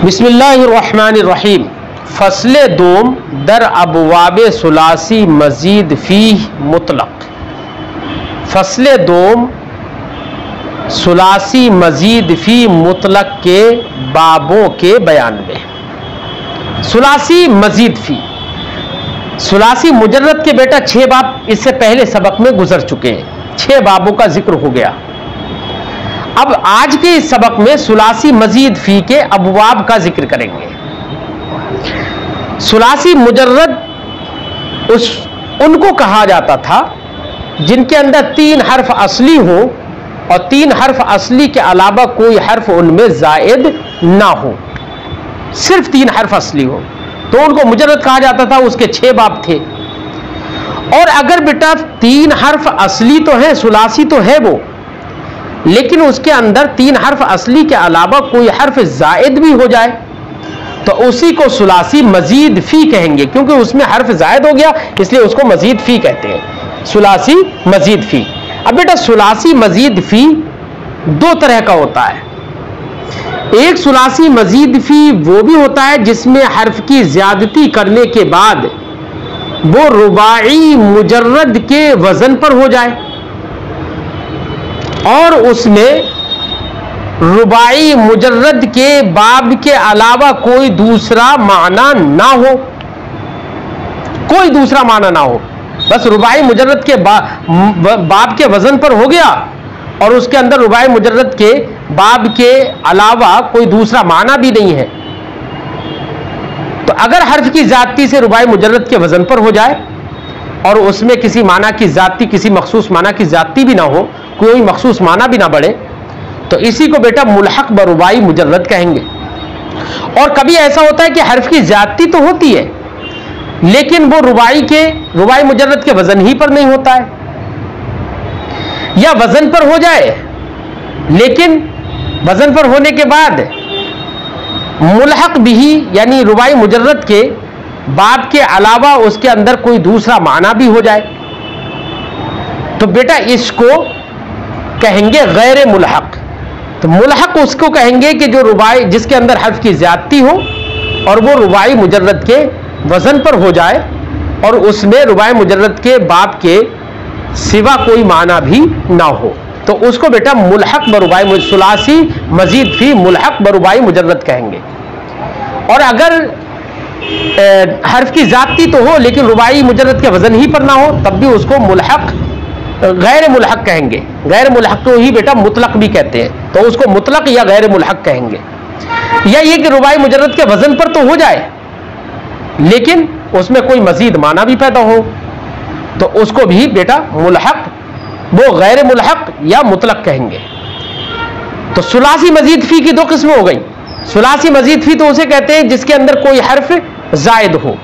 बिस्मिल्लाहिर्रहमानिर्रहीम। फसले दोम दर अबवाबे सुलासी मजीद फीह मुतलक। फसले दोम सुलासी मजीद फी मुतलक के बाबों के बयान में। सुलासी मजीद फी, सुलासी मुजर्रद के बेटा 6 बाब इससे पहले सबक में गुजर चुके हैं। 6 बाबों का जिक्र हो गया। अब आज के इस सबक में सुलासी मजीद फी के अबवाब का जिक्र करेंगे। सुलासी मुजर्रद उनको कहा जाता था जिनके अंदर 3 हर्फ असली हो और 3 हर्फ असली के अलावा कोई हर्फ उनमें जायद ना हो, सिर्फ 3 हर्फ असली हो तो उनको मुजर्रद कहा जाता था। उसके 6 बाब थे। और अगर बेटा 3 हर्फ असली तो है, सुलासी तो है वो, लेकिन उसके अंदर 3 हर्फ असली के अलावा कोई हर्फ जायद भी हो जाए तो उसी को सुलासी मजीद फी कहेंगे, क्योंकि उसमें हर्फ जायद हो गया इसलिए उसको मजीद फी कहते हैं। सुलासी मजीद फी। अब बेटा सुलासी मजीद फी 2 तरह का होता है। एक सुलासी मजीद फी वो भी होता है जिसमें हर्फ की ज्यादती करने के बाद वो रुबाई मुजर्रद के वजन पर हो जाए और उसमें रुबाई मुजर्रद के बाब के अलावा कोई दूसरा माना ना हो, कोई दूसरा माना ना हो, बस रुबाई मुजर्रद के बाब के वजन पर हो गया और उसके अंदर रुबाई मुजर्रद के बाब के अलावा कोई दूसरा माना भी नहीं है। तो अगर हर्फ की जाती से रुबाई मुजर्रद के वजन पर हो जाए और उसमें किसी माना की जाती, किसी मखसूस माना की जाती भी ना हो, कोई मखसूस माना भी ना बढ़े, तो इसी को बेटा मुल्हक ब रुबाई मुजर्रद कहेंगे। और कभी ऐसा होता है कि हर्फ की जाती तो होती है लेकिन वो रुबाई मुजर्रद के वजन ही पर नहीं होता है, या वजन पर हो जाए लेकिन वजन पर होने के बाद मुल्हक बिही यानी रुबाई मुजर्रद के बाब के अलावा उसके अंदर कोई दूसरा माना भी हो जाए, तो बेटा इसको कहेंगे गैर मुल्हक। तो मुल्हक उसको कहेंगे कि जो रुबाई जिसके अंदर हर्फ की ज्यादती हो और वो रुबाई मुजर्रद के वजन पर हो जाए और उसमें रुबाई मुजर्रद के बाब के सिवा कोई माना भी ना हो, तो उसको बेटा मुल्हक ब रुबाई सुलासी मजीद फी मुल्हक ब रुबाई मुजर्रद कहेंगे। और अगर हर्फ की जाती तो हो लेकिन रुबाई मुजर्रद के वजन ही पर ना हो तब भी उसको मुल्हक गैर मुल्हक कहेंगे। गैर मुल्हक को ही बेटा मुतलक भी कहते हैं, तो उसको मुतलक या गैर मुल्हक कहेंगे। या ये कि रुबाई मुजर्रद के वजन पर तो हो जाए लेकिन उसमें कोई मजीद माना भी पैदा हो तो उसको भी बेटा मुल्हक, वो गैर मुल्हक या मुतलक कहेंगे। तो सुलासी मजीद फी की 2 किस्में हो गई। सुलासी मजीद फी तो उसे कहते हैं जिसके अंदर कोई हर्फ जायद हो,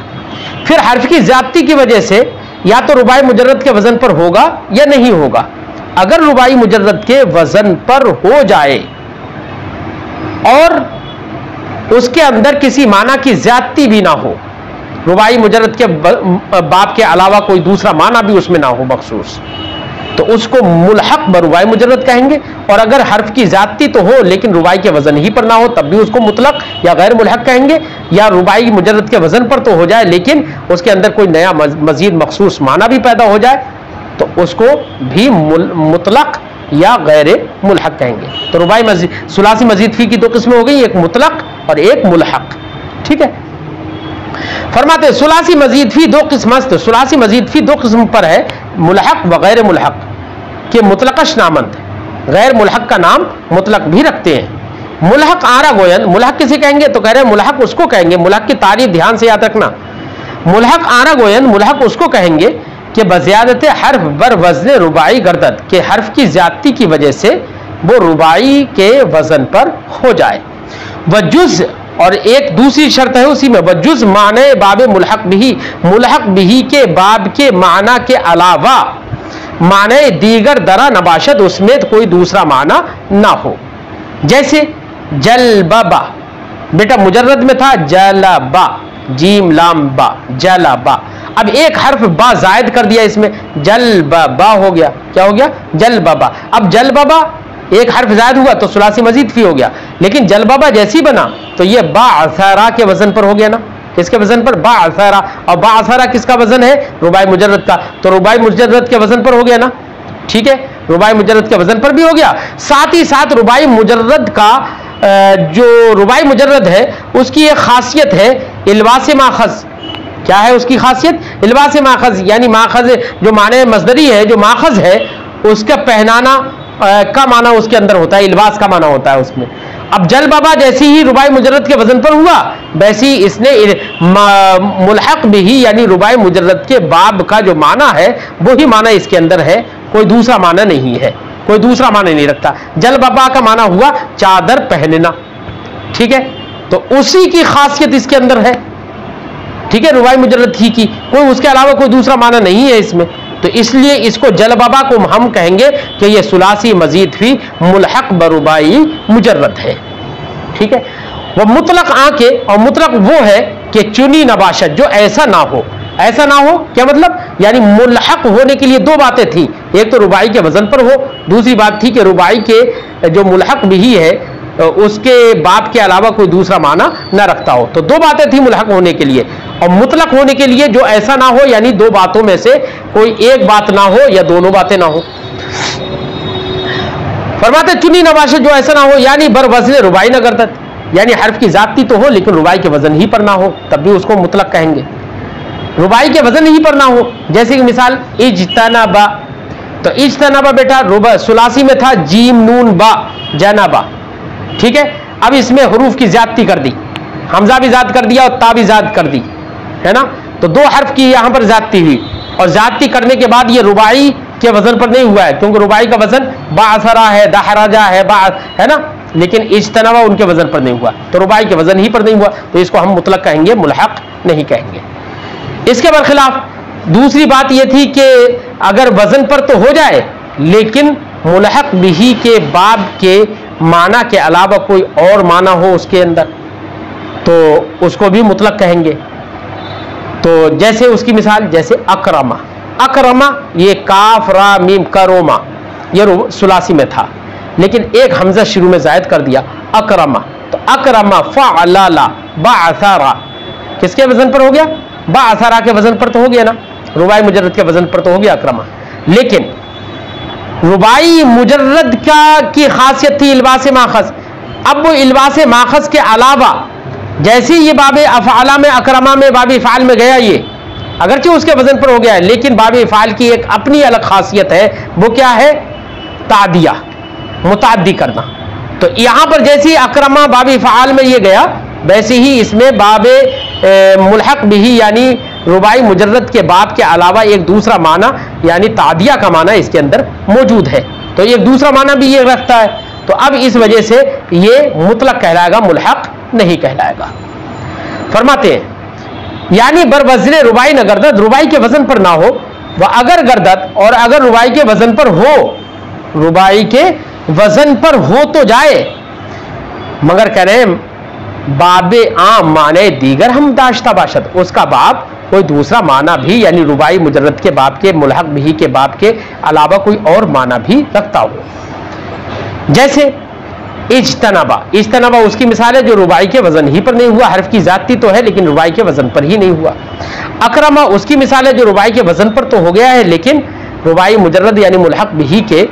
फिर हर्फ की ज्यादती की वजह से या तो रुबाई मुजर्रद के वजन पर होगा या नहीं होगा। अगर रुबाई मुजर्रद के वजन पर हो जाए और उसके अंदर किसी माना की ज्यादती भी ना हो, रुबाई मुजर्रद के बाब के अलावा कोई दूसरा माना भी उसमें ना हो मखसूस, तो उसको मुल्हक ब रुबाई मुजर्रद कहेंगे। और अगर हर्फ की जाती तो हो लेकिन रुबाई के वजन ही पर ना हो तब भी उसको मुतलक या गैर मुल्हक कहेंगे। या रुबाई मुजर्रद के वजन पर तो हो जाए लेकिन उसके अंदर कोई नया मजीद मखसूस माना भी पैदा हो जाए तो उसको भी मुतलक या गैर मुल्हक कहेंगे। तो रुबाई सुलासी मजीद फी की 2 किस्में हो गई, एक मुतलक और एक मुल्हक। ठीक है। फरमाते हैं सुलासी मजीद फी 2 किस्म। सुलासी मजीद फी 2 किस्म पर है, मुल्हक व गैर मुल्हक के मुतलकश नामंद। गैर मुल्हक का नाम मुतलक भी रखते हैं। मुल्हक आरा गोयन, मुल्हक किसे कहेंगे तो कह रहे हैं मुल्हक उसको कहेंगे, मुल्हक की तारीफ ध्यान से याद रखना। मुल्हक आरा गोयन, मुल्हक उसको कहेंगे कि बज़ियादत हर्फ बर वज़न रुबाई गर्दत, के हर्फ की ज्यादती की वजह से वो रुबाई के वजन पर हो जाए। वजुज, और एक दूसरी शर्त है उसी में, वजुज माने बाब मुल्हक बिही, मुल्हक बिही के बाब के माना के अलावा माने दीगर दरा नबाशत, उसमें कोई दूसरा माना ना हो। जैसे जलबा, बेटा मुजर्रद में था जलबा, जीम लाम बा, जलबा। अब एक हर्फ बा जायद कर दिया इसमें, जलबा हो गया। क्या हो गया? जलबा। अब जलबा एक हर्फ जायद हुआ तो सुलासी मजीद फी हो गया, लेकिन जलबाबा जैसी बना तो ये बाअसरा के वजन पर हो गया ना, किसके वजन पर? बाअसरा। और बाअसरा किसका वजन है? रुबाई मुजर्रद का। तो रुबाई मुजर्रद के वजन पर हो गया ना, ठीक है, रुबाई मुजर्रद के वजन पर भी हो गया। साथ ही साथ रुबाई मुजर्रद का जो रुबाई मुजर्रद है उसकी एक खासियत है इल्बास माखज। क्या है उसकी खासियत? इल्बास माखज, यानी माखज जो माने मजदरी है, जो माखज है उसका पहनाना का माना उसके अंदर होता है, इल्बास का माना होता है उसमें। अब जल बाबा जैसी ही रुबाई मुजर्रद के वजन पर हुआ, वैसी इसने मुल्हक भी यानी रुबाई मुजर्रद के बाब का जो माना है वही माना इसके अंदर है, कोई दूसरा माना नहीं है, कोई दूसरा माना नहीं रखता। जल बाबा का माना हुआ चादर पहनना, ठीक है, तो उसी की खासियत इसके अंदर है, ठीक है, रुबाई मुजर्रद ही की, कोई उसके अलावा कोई दूसरा माना नहीं है इसमें। तो इसलिए इसको जलबाबा को हम कहेंगे कि यह सुलासी मजीद भी मुल्हक बरुबाई मुजर्रद है, ठीक है। वह मुतलक आंखें, और मुतलक वो है कि चुनी नबाशत जो ऐसा ना हो। ऐसा ना हो क्या मतलब? यानी मुल्हक होने के लिए दो बातें थी, एक तो रुबाई के वजन पर हो, दूसरी बात थी कि रुबाई के जो मुल्हक भी है उसके बाप के अलावा कोई दूसरा माना न रखता हो। तो दो बातें थी मुल्हक होने के लिए, और मुतलक होने के लिए जो ऐसा ना हो यानी दो बातों में से कोई एक बात ना हो या दोनों बातें ना हो। फरमाते चुनी नबाशत जो ऐसा ना हो यानी बर वज़न रुबाई न गर्दत, यानी हर्फ की जाती तो हो लेकिन रुबाई के वजन ही पर ना हो, तब भी उसको मुतलक कहेंगे। रुबाई के वजन ही पर ना हो, जैसे कि मिसाल इज्तनबा, तो इज्तनबा बेटा रुबा सुलासी में था जीम नून बा जनाबा, ठीक है। अब इसमें हरूफ की ज्यादती कर दी, हमजा भी ज्यादा कर दिया और ता भी ज्यादा कर दी, है ना, तो दो हर्फ की यहां पर ज्यादती हुई, और ज्यादती करने के बाद ये रुबाई के वजन पर नहीं हुआ है, क्योंकि रुबाई का वजन बाअसरा है, दहराजा है, है ना, लेकिन इज्तनबा उनके वजन पर नहीं हुआ, तो रुबाई के वजन ही पर नहीं हुआ, तो इसको हम मुतलक कहेंगे, मुल्हक नहीं कहेंगे। इसके बरखिलाफ दूसरी बात यह थी कि अगर वजन पर तो हो जाए लेकिन मुल्हक बिही के बाब के माना के अलावा कोई और माना हो उसके अंदर, तो उसको भी मुतलक कहेंगे। तो जैसे उसकी मिसाल, जैसे अकरमा, अकरमा ये काफ रा मीम करोमा ये सुलासी में था, लेकिन एक हमजा शुरू में जायद कर दिया अकरमा, तो अकरमा फ़अला बाअसरा किसके वजन पर हो गया? बाअसरा के वजन पर तो हो गया ना, रुबाई मुजर्रद के वजन पर तो हो गया अकरमा। लेकिन रुबाई मुजर्रद का की खासियत थी इल्बास माखज, अब वो इल्बास माखज के अलावा जैसे ये बाबे अफ़आला में अकरमा में बाबे इफ़ाल में गया, ये अगरचे उसके वजन पर हो गया है लेकिन बाबे इफ़ाल की एक अपनी अलग खासियत है, वो क्या है? तादिया, मुताद्दी करना। तो यहां पर जैसे अकरमा बाबे इफ़ाल में ये गया, वैसे ही इसमें बाबे मुल्हक बिही यानी रुबाई मुजर्रद के बाब के अलावा एक दूसरा माना यानी तादिया का माना इसके अंदर मौजूद है, तो एक दूसरा माना भी ये रखता है, तो अब इस वजह से ये मुतलक कहलाएगा, मुल्हक नहीं कहलाएगा। फरमाते हैं यानी बर वज़न रुबाई न गर्दत, रुबाई के वजन पर ना हो, वह अगर गर्दत और अगर रुबाई के वजन पर हो, रुबाई के वजन पर हो तो जाए, मगर कह रहे हैं बाबे आम माने दीगर हम दाश्ता बाशत, उसका बाब कोई दूसरा माना भी यानी रुबाई मुजर्रद के बाब के मुल्हक बिही के बाब के अलावा कोई और माना भी रखता हो। जैसे इज्तनबा, इज्तनबा उसकी मिसाल है जो रुबाई के वजन ही पर नहीं हुआ, हर्फ की जाती तो है लेकिन रुबाई के वजन पर ही नहीं हुआ। अकरमा उसकी मिसाल है जो रुबाई के वजन पर तो हो गया है लेकिन रुबाई मुजर्रद यानी मुल्हक बिही के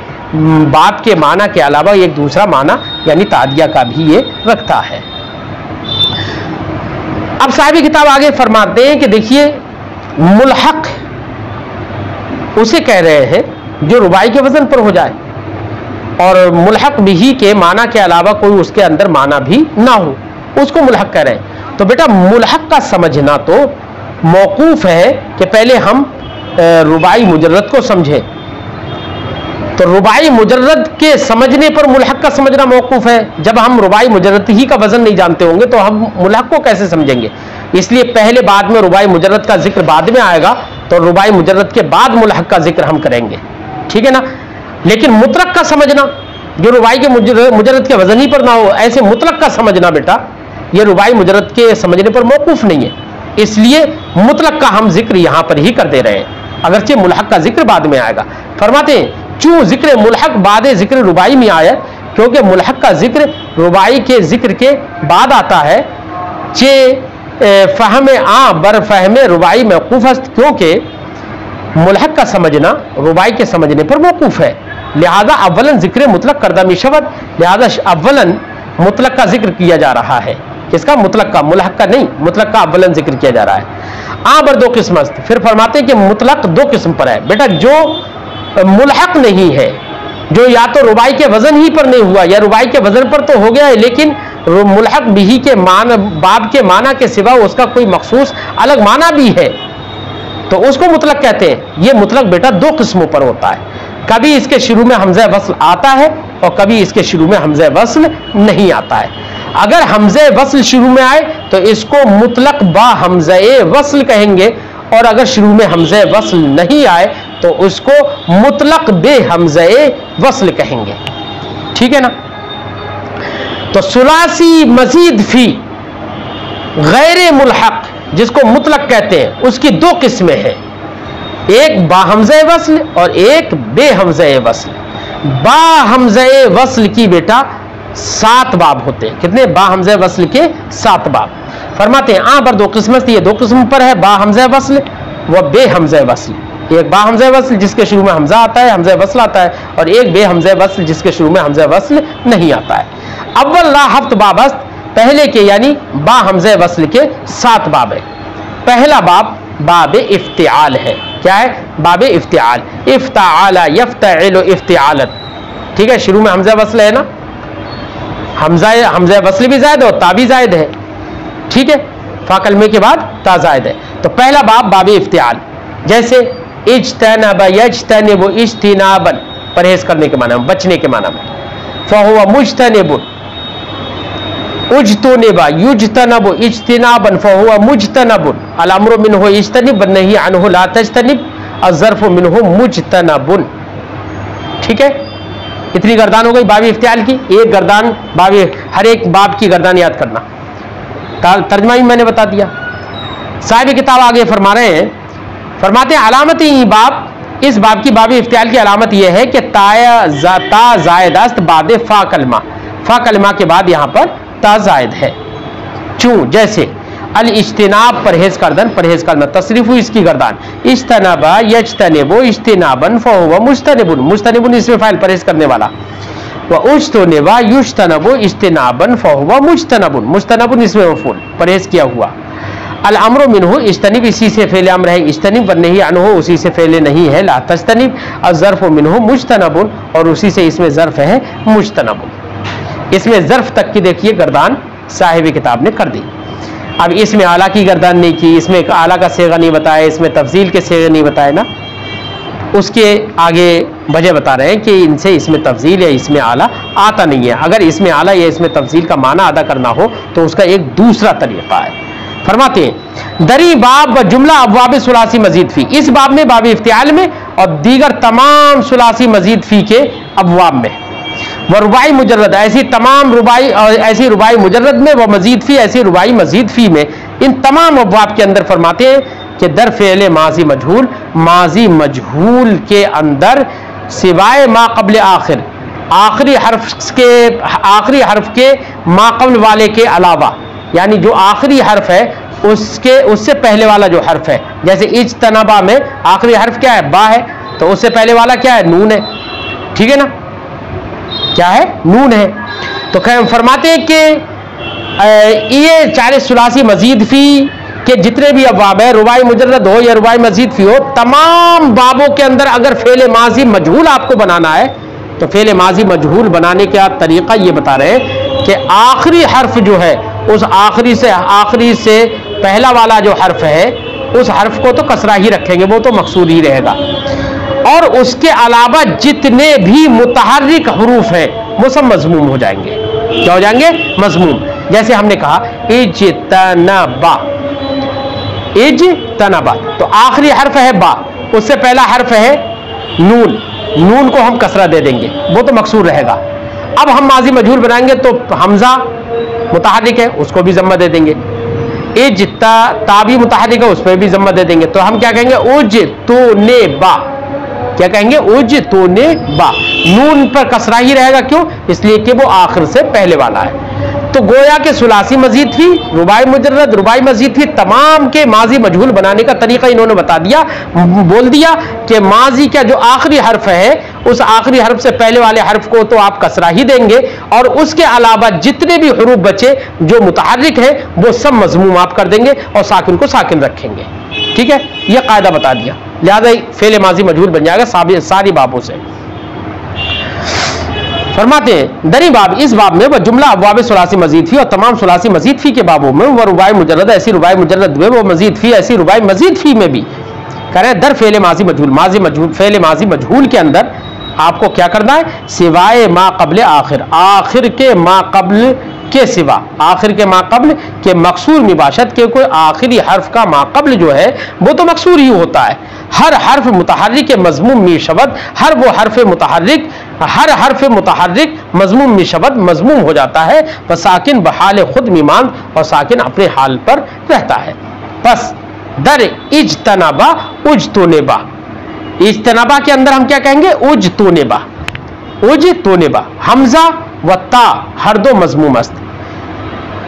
बाब के माना के अलावा एक दूसरा माना यानी तादिया का भी ये रखता है। अब साहिब किताब आगे फरमाते हैं कि देखिए मुल्हक उसे कह रहे हैं जो रुबाई के वजन पर हो जाए और मुल्हक बिही के माना के अलावा कोई उसके अंदर माना भी ना हो, उसको मुल्हक कह रहे हैं। तो बेटा मुल्हक का समझना तो मौकूफ है कि पहले हम रुबाई मुजर्रद को समझें, तो रुबाई मुजर्रद के समझने पर मुल्हक का समझना मौकूफ है। जब हम रुबाई मुजर्रद ही का वजन नहीं जानते होंगे तो हम मुल्हक को कैसे समझेंगे, इसलिए पहले बाद में रुबाई मुजर्रद का जिक्र बाद में आएगा, तो रुबाई मुजर्रद के बाद मुल्हक का जिक्र हम करेंगे, ठीक है ना। लेकिन मुतलक का समझना जो रुबाई के मुजर्रद के वजन ही पर ना हो, ऐसे मुतलक का समझना बेटा ये रुबाई मुजर्रद के समझने पर मौकूफ नहीं है, इसलिए मुतलक का हम जिक्र यहां पर ही कर दे रहे हैं, अगरचे मुल्हक का जिक्र बाद में आएगा। फरमाते हैं चूं जिक्र मुल्हक बाद जिक्र रुबाई में आया क्योंकि मुल्हक का जिक्र रुबाई के जिक्र के बाद आता है। चे फहम आ बर फहम रुबाई मौकूफ है, क्योंकि मुल्हक का समझना रुबाई के समझने पर मौकूफ है। लिहाजा अव्वलन जिक्र मुतलक करदमी शब्द, लिहाजा अव्वलन मुतलक का जिक्र किया जा रहा है। किसका? मुतलक का, मुल्हक का नहीं, मुतलक का अव्वलन जिक्र किया जा रहा है। आ बर दो किस्म, फिर फरमाते हैं कि मुतलक दो किस्म पर है बेटा, जो मुल्हक नहीं है, जो या तो रुबाई के वजन ही पर नहीं हुआ या रुबाई के वजन पर तो हो गया है, लेकिन मुल्हक बिही के मान बाब के माना के सिवा उसका कोई मखसूस अलग माना भी है, तो उसको मुतलक कहते हैं। ये मुतलक बेटा दो किस्मों पर होता है, कभी इसके शुरू में हमज़े वस्ल आता है और कभी इसके शुरू में हमज़े वस्ल नहीं आता है। अगर हमज़े वस्ल शुरू में आए तो इसको मुतलक बा हमज़े वस्ल कहेंगे, और अगर शुरू में हमज़े वस्ल नहीं आए तो उसको मुतलक बे हमज़े वस्ल कहेंगे। ठीक है ना? तो सुलासी मजीद फी गैर मुल्हक जिसको मुतलक कहते हैं, उसकी दो किस्में हैं, एक बा हमज़े वस्ल और एक बे हमज़े वस्ल। बा हमज़े वस्ल की बेटा 7 बाब होते हैं। कितने? बा हमज़े वस्ल के 7 बाब। फरमाते हैं आ बर दो किस्म, ये दो किस्म पर है, बा हमज़े वस्ल व बे हमज़े वस्ल। एक बा हमज़े वस्ल जिसके शुरू में हमज़ा आता है, हमज़े वस्ल आता है, और एक बे हमज़े वस्ल जिसके शुरू में हमज़े वस्ल नहीं आता है। अव्वल ला हफ्त बाबस्त, पहले के यानी बा हमज़े वस्ल के 7 बाब है। पहला बाब बाब इफ्तिआल है। क्या है? बाब इफ्तिआल। इफ्ताआला यफ्तइलु इफ्तिआलत। ठीक है, शुरू में हमज़ा वस्ल है ना, हमज़ा वस्ल भी जायद है और ता भी जायद है। ठीक है, फा कलमे के बाद ता जायद है। तो पहला बाब बाब इफ्तिआल, जैसे इज्तनब यज्तनिबु इज्तिनाबन, परहेज करने के माना में, बचने के माना में। फहुवा मुज्तनिबुन, उज्तनिबा युज्तनबु इज्तिनाबन फहुवा मुज्तनबुन। अल अम्रु मिन्हु इज्तनिब व नही अन्हु ला तज्तनिब, अज़्ज़र्फु मिन्हु मुज्तनबुन। ठीक है, इतनी गर्दान हो गई बाब इफ्तिआल की। एक गर्दान बाब, हर एक बाब की गर्दान याद करना। तर्जमा भी मैंने बता दिया। साहिब किताब आगे फरमा रहे हैं, फरमाते हैं अलामत ही बाब, इस बाब की बाब इफ्तिआल की अलामत यह है कि ता जायद बाद फा कलमा, फा कलमा के बाद यहां पर ता जायद है। चूं जैसे अल इज्तिनाब परहेज करदन, परहेज करना, तसरीफ हुई इसकी गर्दान। इज्तनबा यज्तनिबु इज्तिनाबन फहुवा मुज्तनिबुन, मुज्तनिबुन इसमें फाइल परहेज करने वाला। व उज्तनिबा युज्तनबु इज्तिनाबन फहुवा मुज्तनबुन, मुज्तनबुन इसमें मफूल परहेज किया हुआ। अल अम्रु मिन्हु इज्तनिब, इसी से फेले अम्र है इज्तनिब, व नही अन्हु उसी से फेले नहीं है ला तज्तनिब, अज़्ज़र्फु मिन्हु मुज्तनबुन, और उसी से इसमें ज़र्फ है मुज्तनबुन। इसमें ज़र्फ तक की देखिए गर्दान साहिब किताब ने कर दी। अब इसमें आला की गर्दान नहीं की, इसमें आला का सेगा नहीं बताया, इसमें तफजील के सेगे नहीं बताए ना, उसके आगे वजह बता रहे हैं कि इनसे इसमें तफजील या इसमें आला आता नहीं है। अगर इसमें आला या इसमें तफजील का माना अदा करना हो तो उसका एक दूसरा तरीका है। फरमाते हैं दरी बाब व जुमला अबवाब सुलासी मजीद फी, इस बाब में बाब इफ्तिआल में और दीगर तमाम सुलासी मजीद फी के अबवाब में, व रुबाई मुजर्रद, ऐसी तमाम रुबाई और ऐसी रुबाई मुजर्रद में, व मजीद फी ऐसी रुबाई मजीद फी में, इन तमाम अबवाब के अंदर फरमाते हैं कि दर फेले माजी मजहूल, माजी मजहूल के अंदर सिवाय मा कब्ल आखिर, आखिरी हर्फ के मा कब्ल वाले के अलावा, यानी जो आखिरी हर्फ है उससे पहले वाला जो हर्फ है, जैसे इज्तनबा में आखिरी हर्फ क्या है? बा है, तो उससे पहले वाला क्या है? नून है। ठीक है ना, क्या है? नून है। तो फरमाते हैं कि ये चारे सुलासी मजीद फी के जितने भी अबवाब है, रुबाई मुजर्रद हो या रुबाई मजीद फी हो, तमाम बाबों के अंदर अगर फेले माजी मजहूल आपको बनाना है तो फेले माजी मजहूल बनाने का तरीका ये बता रहे हैं कि आखिरी हर्फ जो है उस आखिरी से पहला वाला जो हर्फ है उस हर्फ को तो कसरा ही रखेंगे, वो तो मकसूर ही रहेगा, और उसके अलावा जितने भी मुतहर्रिक हरूफ हैं वो सब मजमूम हो जाएंगे। क्या हो जाएंगे? मजमूम। जैसे हमने कहा इज्तनबा, इज्तनबा, तो आखिरी हर्फ है बा, उससे पहला हर्फ है नून, नून को हम कसरा दे देंगे, वो तो मकसूर रहेगा। अब हम माजी मजहूल बनाएंगे तो हमजा मुतहर्रिक है, उसको भी जम्मा दे देंगे। ता भी मुतहर्रिक है, उस पर भी जम्मा दे देंगे। तो हम क्या कहेंगे? उज तो ने बा, क्या कहेंगे? उजतुने बा। नून पर कसरा ही रहेगा, क्यों? इसलिए कि वो आखिर से पहले वाला है। तो गोया के सुलासी मजीद फी, रुबाई मुजर्रद, रुबाई मजीद फी, तमाम के माजी मजहूल बनाने का तरीका इन्होंने बता दिया, बोल दिया कि माजी का जो आखिरी हर्फ है उस आखिरी हर्फ से पहले वाले हर्फ को तो आप कसरा ही देंगे, और उसके अलावा जितने भी हरूफ बचे जो मुतहर्रिक है वो सब मजमूम आप कर देंगे और साकिन को साकिन रखेंगे। ठीक है, यह कायदा बता दिया। लिहाजा फेले माजी मजहूल बन जाएगा सारी बाबों से। फरमाते हैं दरी बाब, इस बाब में वह जुमला अबवाब सुलासी मजीद फी और तमाम सुलासी मजीद फी के बाबों में, वह रुबाई मुजर्रद ऐसी रुबाई मुजर्रद में, वो मजीद फी ऐसी रुबाई मजीद फी में भी कह रहे हैं दर फेले माजी मजहूल फेले माजी मजहूल के अंदर आपको क्या करना है? सिवाय मा कबल आखिर, आखिर के मा कबल के सिवा, आखिर के मा कबल के मकसूर मिबाशत के कोई आखिरी हर्फ का मा कबल जो है वो तो मकसूर ही होता है। हर हर्फ मुतहर्रिक मजमूम मी शबद, हर हर्फ मुतहर्रिक मजमूम मी शबद मजमूम हो जाता है। व साकिन बहाल खुद मीमान, और साकिन अपने हाल पर रहता है। बस दर इज्तनबा उजतुनेबा, इज्तनबा के अंदर हम क्या कहेंगे? उजतुनेबा, उजतुनेबा। हमजा व ता हर दो मजमूम अस्त,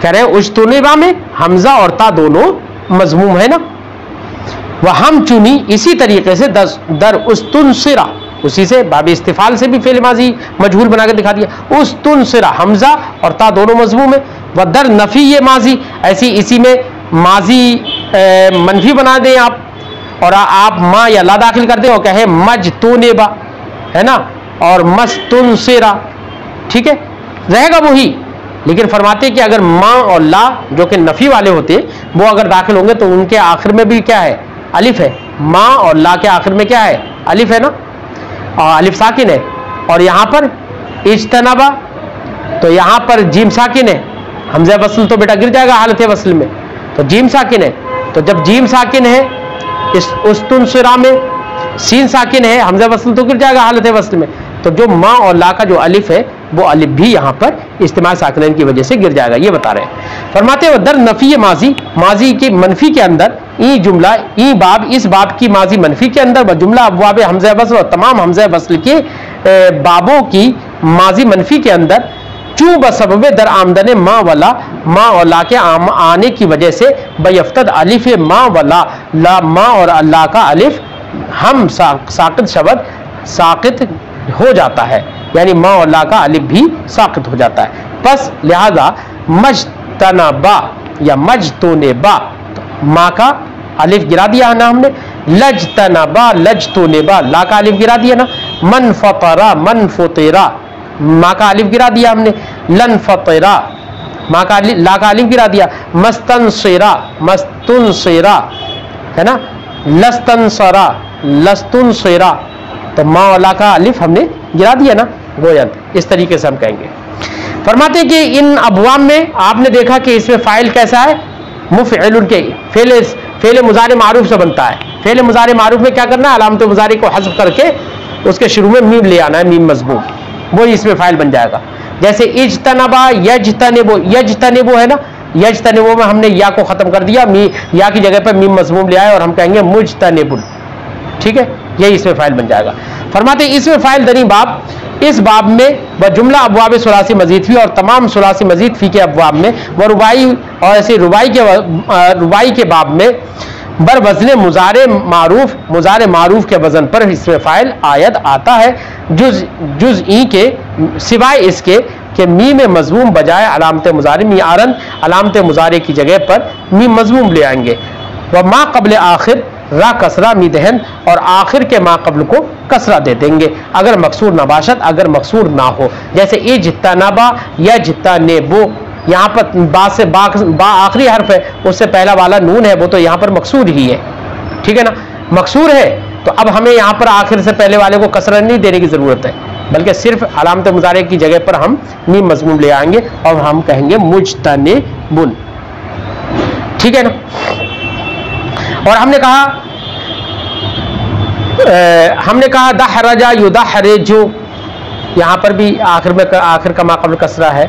कह रहे हैं उजतुनेबा में हमजा और ता दोनों मजमूम है ना। वह हम चुनी, इसी तरीके से दर उस्तुनसिरा, उसी से बाब इस्तिफाल से भी फेल माजी मजहूल बना के दिखा दिया। उस्तुनसिरा हमजा और ता दोनों मजमूम है। वह दर नफी ये माजी, ऐसी इसी में माजी मनफी बना दें आप, और आप मा या ला दाखिल कर दें और कहे मजतुनेबा, है ना, और मस्तुनसिरा, ठीक है, रहेगा वही। लेकिन फरमाते हैं कि अगर मा और ला जो कि नफी वाले होते वो अगर दाखिल होंगे तो उनके आखिर में भी क्या है? अलिफ है। मा और ला के आखिर में क्या है? अलिफ है ना, और अलिफ साकिन है। और यहां पर इज्तनबा, तो यहां पर जीम साकिन है, हमजा वसल तो बेटा गिर जाएगा हालत वसल में, तो जीम साकिन है। तो जब जीम साकिन है इस उस्तुनसिरा में, सीन साकिन है, हमजा वसल तो गिर जाएगा हालत वसल में, तो जो मा और ला का जो अलिफ है वो अलिफ भी यहां पर इस्तेमाल साकिनैन की वजह से गिर जाएगा, ये बता रहे हैं। फरमाते हैं दर नफी माजी, माजी के मनफी के अंदर ई जुमला ई बाब, इस बाब की माजी मनफी के अंदर वह जुमला अबवाब हमजा वसल और तमाम हमजा वसल के बाबों की माजी मनफी के अंदर चू बसबब दर आमदन मा वला, मा और ला के आने की वजह से बयफ्तद अलिफ मा वला, ला मा और अल्लाह का अलिफ हम साकित शब्द साकित हो जाता है, यानी मा और ला का अलिफ भी साकित हो जाता है। बस लिहाजा मजतनबा या मजतुनेबा, तो माँ का अलिफ गिरा दिया ना हमने, लजतनबा लजतुनेबा, ला का अलिफ गिरा दिया ना, मन फतरा मन फुतिरा, माँ का अलिफ गिरा दिया हमने, लन फतरा, माँ का ला का अलिफ गिरा दिया, मस्तनसिरा मस्तुनसिरा, है ना, लस्तनसरा लस्तुनसिरा, तो मा और ला का अलिफ हमने गिरा दिया ना, गोयन। इस तरीके से हम कहेंगे। फरमाते कि इन अबवाब में आपने देखा कि इसमें फाइल कैसा है? मुफ़इलुन के फेले मुज़ारे मारूफ से बनता है। फेले मुज़ारे मारूफ में क्या करना है? अलामत मुज़ारे को हज़्फ़ करके उसके शुरू में मीम ले आना है, मीम मज़मूम, वो इसमें फाइल बन जाएगा। जैसे इज्तनबा यज्तनिबु, यज्तनिबु है ना, यज्तनिबु में हमने या को खत्म कर दिया, या की जगह पर मीम मज़मूम ले आए और हम कहेंगे मुज्तनिबुन, ठीक है, यही इसमें फाइल बन जाएगा। फरमाते इसमें फाइल दरी बाब, इस बाब में वह जुमला अबवाब सुलासी मजीद फी और तमाम सुलासी मजीद फी के अबवाब में, वह रुबाई और ऐसे रुबाई के बाब में बर वज़न मुज़ारे मारूफ के वज़न पर इसमें फाइल आयत आता है, जुज़ ई के सिवाय इसके कि मी में मज़मूम बजाय अलामत मुज़ारे मी आरन, अलामत मुज़ारे की जगह पर मी मज़मूम ले आएंगे। वह मा कबल आखिर रा कसरा मी दहन, और आखिर के मा कबल को कसरा दे देंगे अगर मकसूर नबाशत, अगर मकसूर ना हो। जैसे इज्तनबा यज्तनिबु, यहाँ पर बा से बा आखिरी हर्फ है, उससे पहला वाला नून है, वो तो यहाँ पर मकसूर ही है, ठीक है ना, मकसूर है। तो अब हमें यहाँ पर आखिर से पहले वाले को कसरा नहीं देने की जरूरत है, बल्कि सिर्फ अलामत मुज़ारे की जगह पर हम मीम मज़मूम ले आएंगे और हम कहेंगे मुज्तनिबुन, ठीक है ना। और हमने कहा दहरजा युदहरिजु, यहाँ पर भी आखिर में आखिर का माक़बल कसरा है।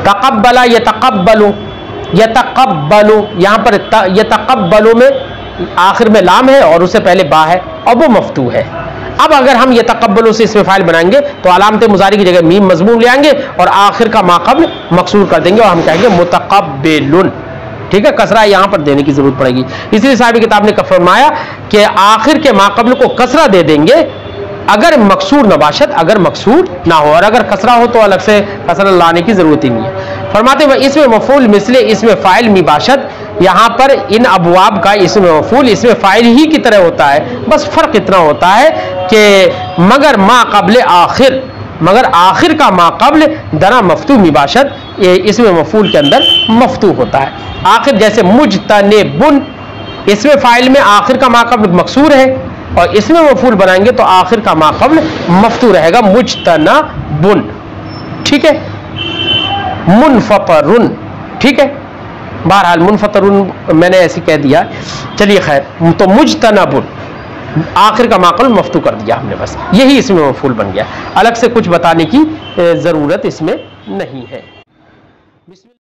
तक़ब्बला यतक़ब्बलु, यतक़ब्बलु, यहाँ पर यतक़ब्बलु में आखिर में लाम है और उससे पहले बा है और वो मफ्तू है। अब अगर हम ये तकब्बलों से इसमें फाइल बनाएंगे तो अलामत मुजारी की जगह मीम मजमूम ले आएंगे और आखिर का माक़ब्ल मकसूर कर देंगे और हम कहेंगे मुतक़ब्बिलुन। ठीक है, कसरा यहां पर देने की जरूरत पड़ेगी। इसलिए साहिब किताब ने फरमाया कि आखिर के माक़ब्ल को कसरा दे देंगे अगर मकसूर नबाशत, अगर मकसूर ना हो, और अगर कसरा हो तो अलग से कसरा लाने की जरूरत ही नहीं है। फरमाते हुए इसमें मफूल मिसले इसमें फ़ाइल मिबाशत, यहाँ पर इन अबवाब का इसमें मफूल इसमें फ़ाइल ही की तरह होता है, बस फ़र्क इतना होता है कि मगर मा क़ब्ल आखिर, मगर आखिर का माक़ब्ल दरा मफ्तू मिबाशत इसमें मफूल के अंदर मफ्तू होता है। आखिर जैसे मुजतनिबुन, इसमें फ़ाइल में आखिर का माक़ब्ल मकसूर है और इसमें मफूल बनाएंगे तो आखिर का माक़ब्ल मफ्तू रहेगा मुजतनबुन। ठीक है, मुनफतरुन, ठीक है, बहरहाल मुनफतरुन मैंने ऐसे कह दिया, चलिए खैर। तो मुजतनबुन आखिर का माक़ब्ल मफ्तू कर दिया हमने, बस यही इसमें मफूल बन गया, अलग से कुछ बताने की ज़रूरत इसमें नहीं है।